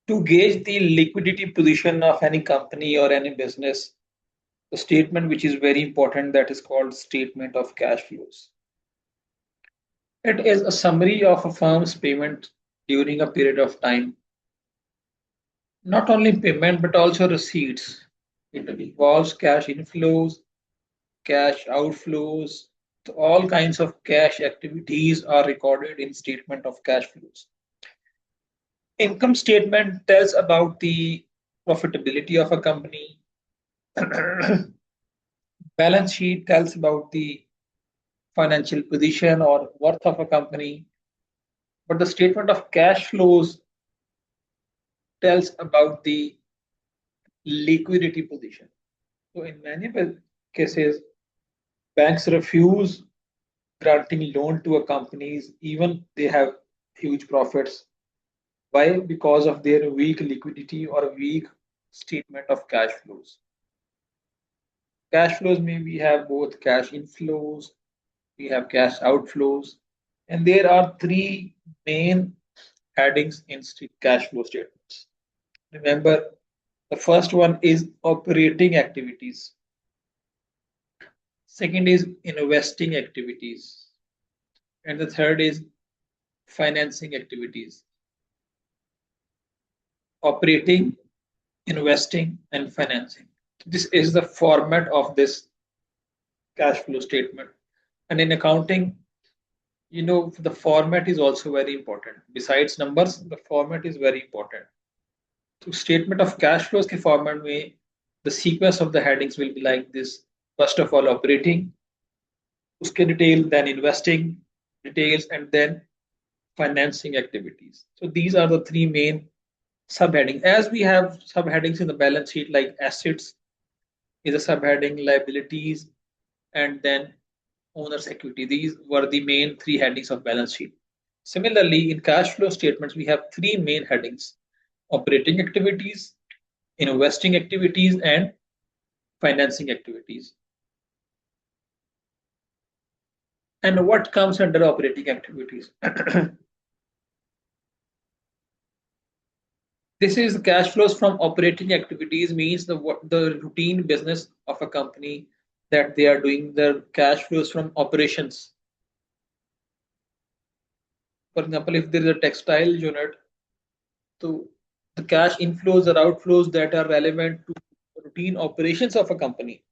To gauge the liquidity position of any company or any business, the statement which is very important that is called statement of cash flows. It is a summary of a firm's payment during a period of time. Not only payment but also receipts. It involves cash inflows, cash outflows. All kinds of cash activities are recorded in statement of cash flows. Income statement tells about the profitability of a company. Balance sheet tells about the financial position or worth of a company. But the statement of cash flows tells about the liquidity position. So in many cases, banks refuse granting loan to a companies even they have huge profits. Why? Because of their weak liquidity or weak statement of cash flows. Cash flows may we have both cash inflows, we have cash outflows, and there are three main headings in cash flow statements. Remember, the first one is operating activities. Second is investing activities. And the third is financing activities. Operating, investing, and financing. This is the format of this cash flow statement. And in accounting, the format is also very important. Besides numbers, the format is very important. So statement of cash flows के format में the sequence of the headings will be like this. First of all, operating, उसके detail, then investing details, and then financing activities. So these are the three main subheadings. As we have subheadings in the balance sheet, like assets is a subheading, liabilities, and then owner's equity. These were the main three headings of balance sheet. Similarly, in cash flow statements, we have three main headings: operating activities, investing activities, and financing activities. And what comes under operating activities? This is cash flows from operating activities, means the routine business of a company that they are doing, the cash flows from operations. For example, if there is a textile unit, so the cash inflows or outflows that are relevant to routine operations of a company,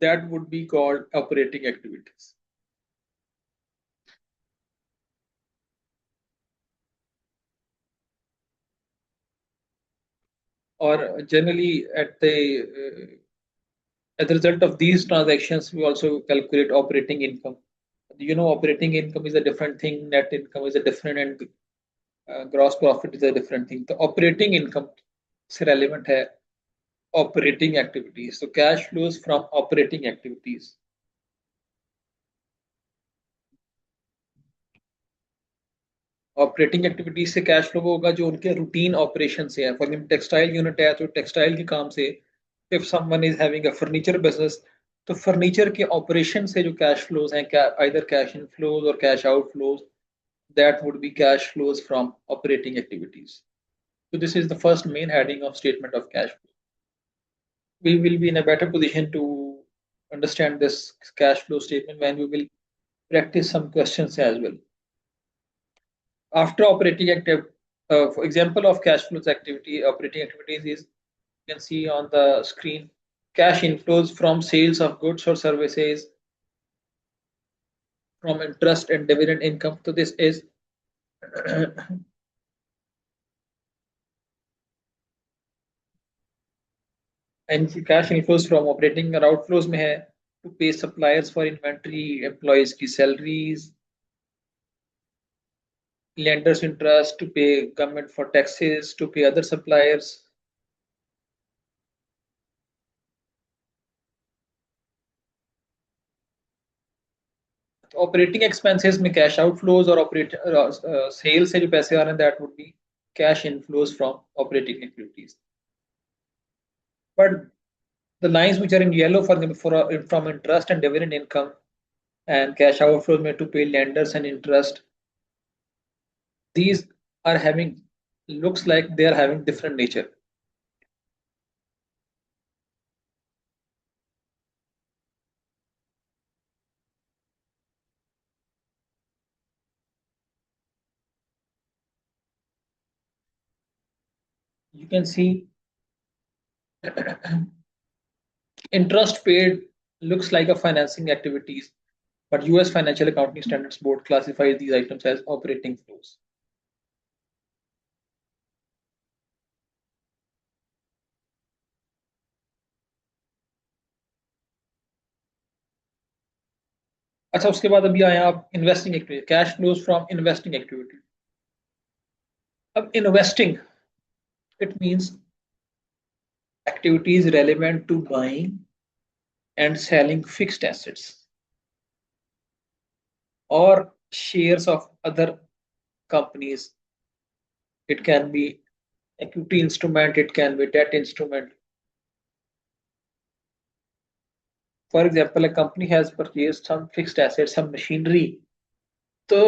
that would be called operating activities. Or generally, as a result of these transactions, we also calculate operating income. Operating income is a different thing, net income is a different, and gross profit is a different thing. The operating income से relevant है operating activities. So cash flows from operating activities. Operating activities से cash flow होगा जो उनके routine operation से है. For example textile unit है तो टेक्सटाइल के काम से, if someone is having a furniture business, तो फर्नीचर के ऑपरेशन से जो कैश फ्लोज हैं, आइदर कैश इनफ्लोज और cash outflows, that would be cash flows from operating activities. So this is the first main heading of statement of cash flow. We will be in a better position to understand this cash flow statement when we will practice some questions as well. After operating for example of cash flows operating activities is, you can see on the screen, cash inflows from sales of goods or services, from interest and dividend income. So this is and cash inflows from operating और outflows में है to pay suppliers for inventory, employees की salaries, lenders interest, to pay government for taxes, to pay other suppliers. Operating expenses में cash outflows और cell से जो पैसे आ रहे हैं, that would be cash inflows from operating activities. But the lines which are in yellow, for example, from interest and dividend income, and cash outflows made to pay lenders and interest, these are having looks like they are having different nature. You can see interest paid looks like a financing activities, but US Financial Accounting Standards Board classifies these items as operating flows. अच्छा उसके बाद अभी आए आप investing activity cash flows from investing activity अब investing it means activities relevant to buying and selling fixed assets or shares of other companies. It can be equity instrument, it can be debt instrument. For example, a company has purchased some fixed assets, some machinery. So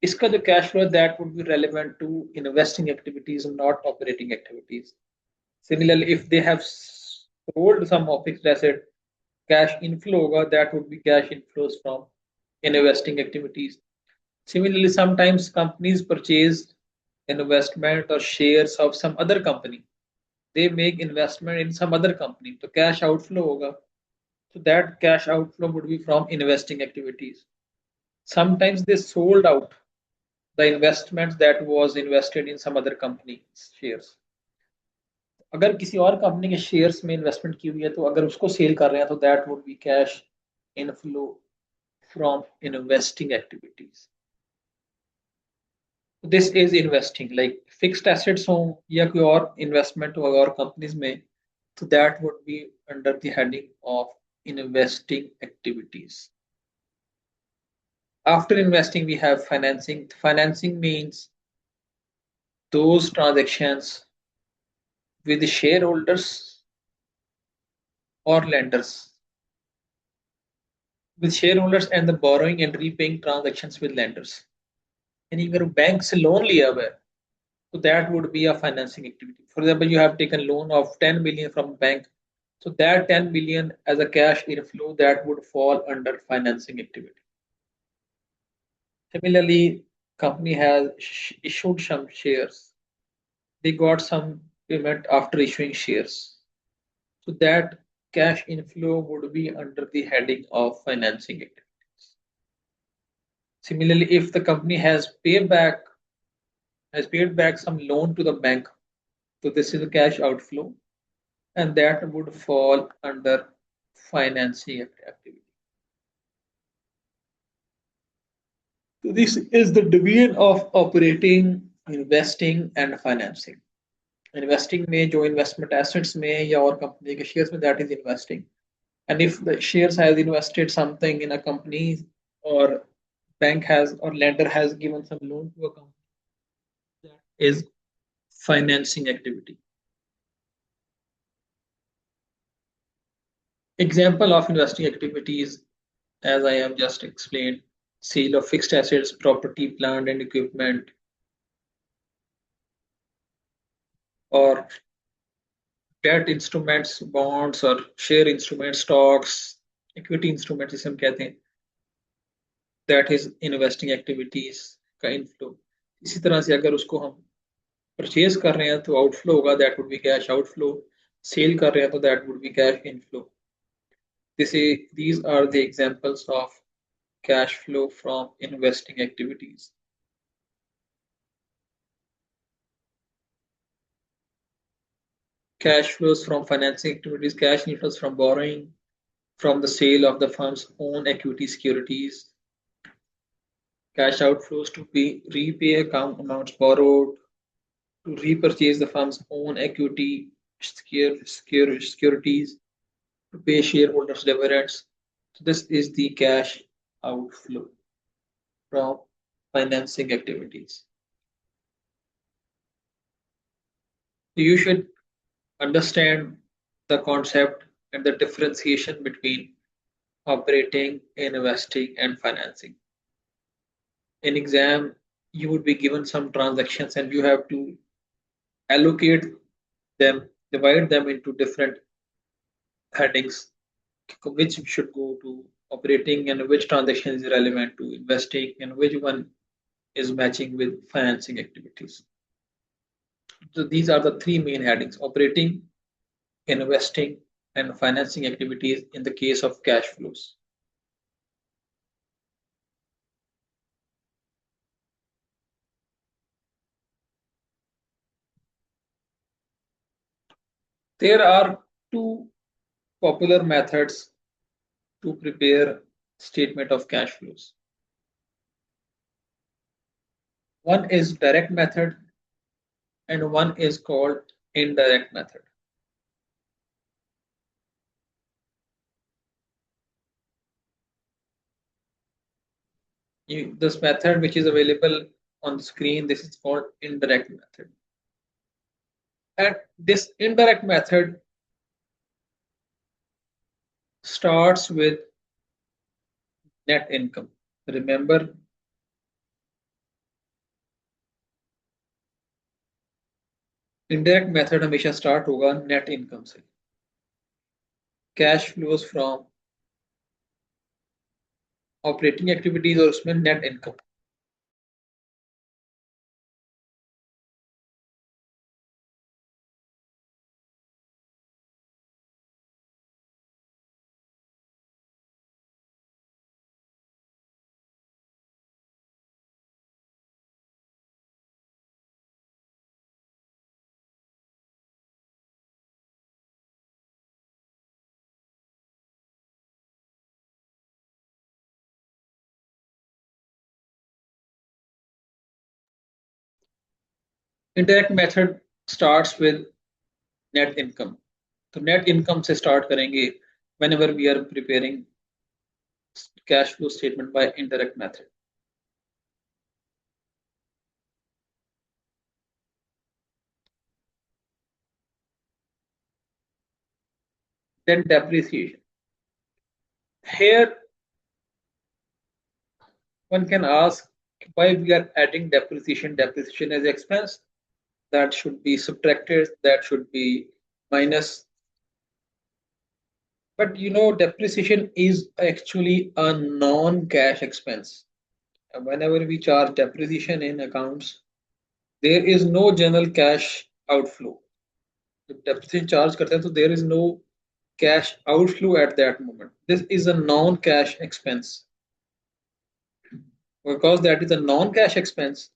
इसका जो cash flow that would be relevant to investing activities and not operating activities. Similarly, if they have sold some of fixed asset, cash inflow होगा, that would be cash inflows from investing activities. Similarly, sometimes companies purchase investment or shares of some other company. They make investment in some other company. So cash outflow hoga. So that cash outflow would be from investing activities. Sometimes they sold out the investments that was invested in some other company shares. अगर किसी और company के shares में investment की हुई है तो अगर उसको सेल कर रहे हैं तो that would be cash inflow from investing activities. This is investing like fixed assets हो या कोई और इन्वेस्टमेंट हो और कंपनीज में तो that would be under the heading of investing activities. After investing, we have financing. Financing means those transactions with shareholders or lenders. With shareholders and the borrowing and repaying transactions with lenders. यानी अगर bank से loan लिया हुआ है so that would be a financing activity. For example, you have taken loan of 10 million from bank. So that 10 million as a cash inflow that would fall under financing activity. Similarly, company has issued some shares. They got some payment after issuing shares. So that cash inflow would be under the heading of financing activities. Similarly, if the company has paid back some loan to the bank, so this is a cash outflow, and that would fall under financing activity. So this is the division of operating, investing, and financing. Investing में जो investment assets में या और company के shares में that is investing. And if the shares has invested something in a company or bank has or lender has given some loan to a company, that is financing activity. Example of investing activities, as I have just explained, sale of fixed assets, property, plant and equipment, or debt instruments, bonds or share instruments, stocks, equity instruments जिसे हम कहते हैं, that is investing activities का inflow. इसी तरह से अगर उसको हम परचेज कर रहे हैं तो आउटफ्लो होगा, that would be cash outflow. Sell कर रहे हैं तो that would be cash inflow. These are the examples of cash flow from investing activities. Cash flows from financing activities, cash inflows from borrowing, from the sale of the firm's own equity securities, cash outflows to repay account amounts borrowed, to repurchase the firm's own equity securities, to pay shareholders dividends. So this is the cash outflow from financing activities. So you should understand the concept and the differentiation between operating, investing, and financing. In exam, you would be given some transactions and you have to allocate them, divide them into different headings, which should go to operating and which transaction is relevant to investing and which one is matching with financing activities. So these are the three main headings: operating, investing, and financing activities in the case of cash flows. There are two popular methods to prepare statement of cash flows. One is direct method and one is called indirect method. This method which is available on the screen, this is called indirect method. And this indirect method starts with net income. Remember, indirect method हमेशा start होगा net income से. Cash flows from operating activities और उसमें net income. Indirect method starts with net income. तो net income से start करेंगे whenever we are preparing cash flow statement by indirect method. Then depreciation. Here one can ask why we are adding depreciation. Depreciation as expense that should be subtracted, that should be minus. But depreciation is actually a non-cash expense. Whenever we charge depreciation in accounts, there is no general cash outflow. जब depreciation charge करते हैं तो there is no cash outflow at that moment. This is a non-cash expense. Because that is a non-cash expense,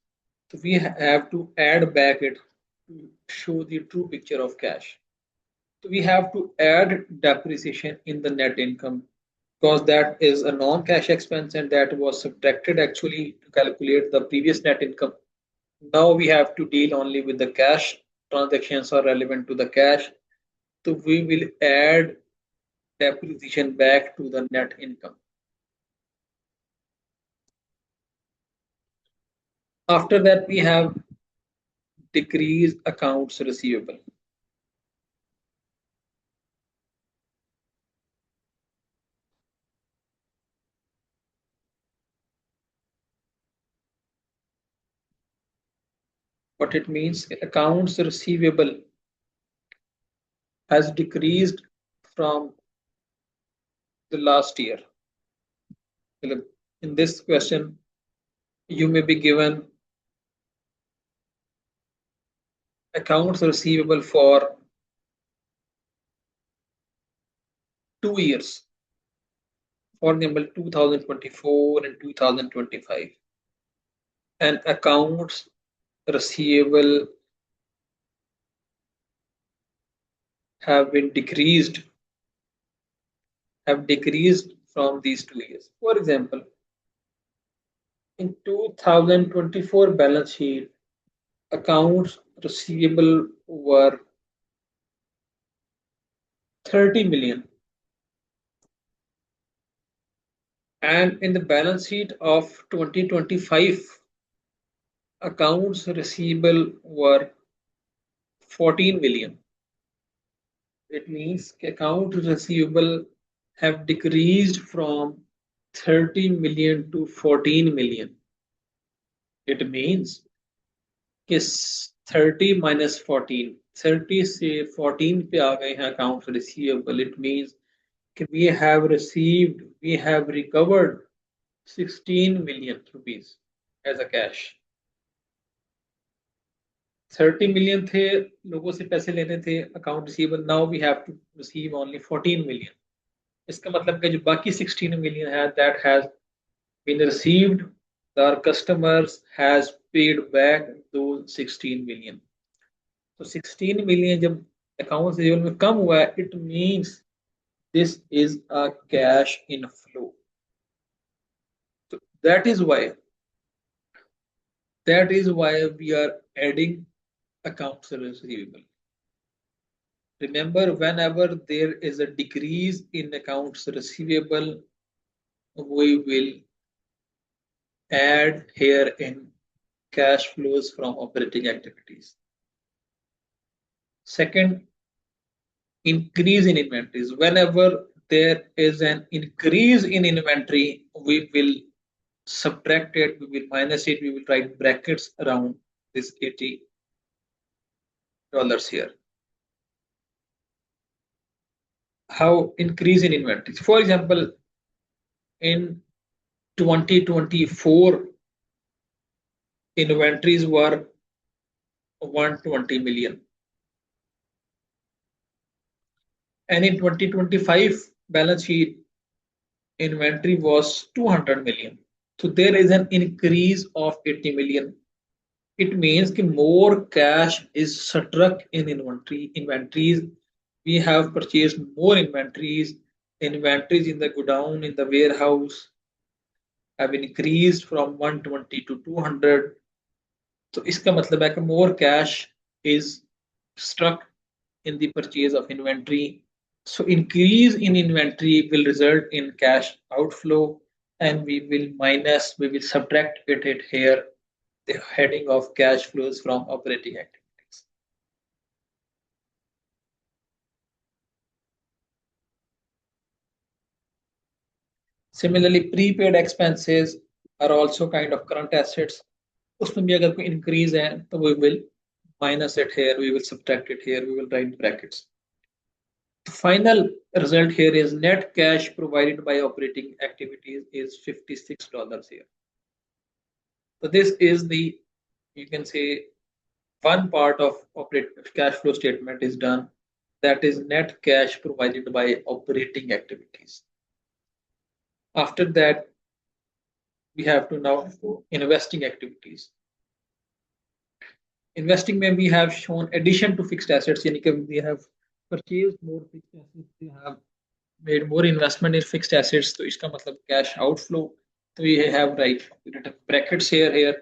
so we have to add back it to show the true picture of cash. So we have to add depreciation in the net income because that is a non-cash expense and that was subtracted actually to calculate the previous net income. Now we have to deal only with the cash transactions are relevant to the cash. So we will add depreciation back to the net income. After that, we have decrease accounts receivable. What it means, accounts receivable has decreased from the last year. In this question, you may be given accounts receivable for 2 years, for example 2024 and 2025, and accounts receivable have decreased from these 2 years. For example, in 2024 balance sheet, accounts receivable were 30 million, and in the balance sheet of 2025, accounts receivable were 14 million. It means accounts receivable have decreased from 30 million to 14 million. It means कि 30 - 14, 30 से 14 पे आ गए हैं accounts receivable, it means कि we have recovered 16 million rupees as a cash. 30 million थे, लोगों से पैसे लेने थे account receivable, now we have to receive only 14 million. इसका मतलब कि जो बाकी 16 million है that has been received, our customers has paid back those 16 million. तो 16 million जब अकाउंट रिसीवेबल में कम हुआ है, it means this is a cash inflow. So that is why we are adding accounts receivable. Remember, whenever there is a decrease in accounts receivable, we will add here in cash flows from operating activities. Second, increase in inventories. Whenever there is an increase in inventory, we will subtract it, we will minus it, we will write brackets around this $80 here. How increase in inventories? For example, in 2024, inventories were 120 million. And in 2025 balance sheet, inventory was 200 million. So there is an increase of 80 million. It means that more cash is struck in inventories. We have purchased more inventories. Inventories in the godown, in the warehouse have increased from 120 to 200. तो इसका मतलब है कि more cash is struck in the purchase of inventory. So increase in inventory will result in cash outflow, and we will subtract it here, the heading of cash flows from operating activities. Similarly, prepaid expenses are also kind of current assets. उसमें भी अगर कोई increase है तो we will minus it here, we will subtract it here, we will write brackets. The final result here is net cash provided by operating activities is $56 here. So this is the, you can say, one part of cash flow statement is done, that is net cash provided by operating activities. After that, we have to now go investing activities. Investing में we have shown addition to fixed assets, यानी कि we have purchased more fixed assets, we have made more investment in fixed assets, तो इसका मतलब cash outflow. So we have written brackets here.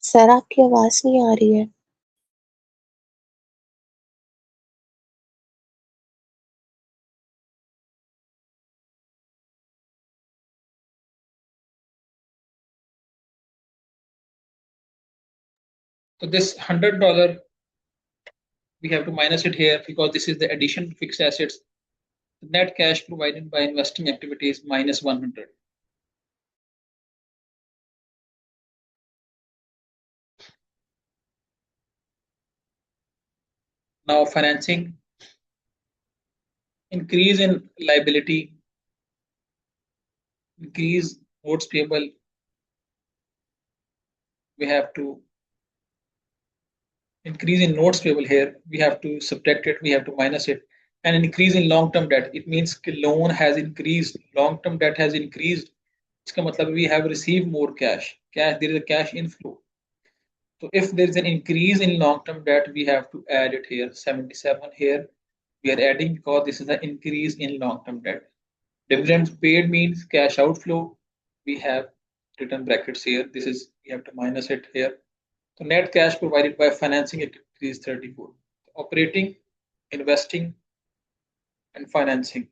Sir आपकी आवाज नहीं आ रही है. So this $100, we have to minus it here because this is the addition to fixed assets. The net cash provided by investing activities minus 100. Now financing, increase in liability, increase notes payable, we have to increase in notes payable here, we have to subtract it, we have to minus it. And an increase in long-term debt, it means loan has increased, long-term debt has increased. इसका मतलब we have received more cash, there is a cash inflow. So if there is an increase in long-term debt, we have to add it here, 77 here. We are adding because this is an increase in long-term debt. Dividends paid means cash outflow. We have written brackets here. This is, you have to minus it here. So net cash provided by financing activities 34. Operating, investing, and financing.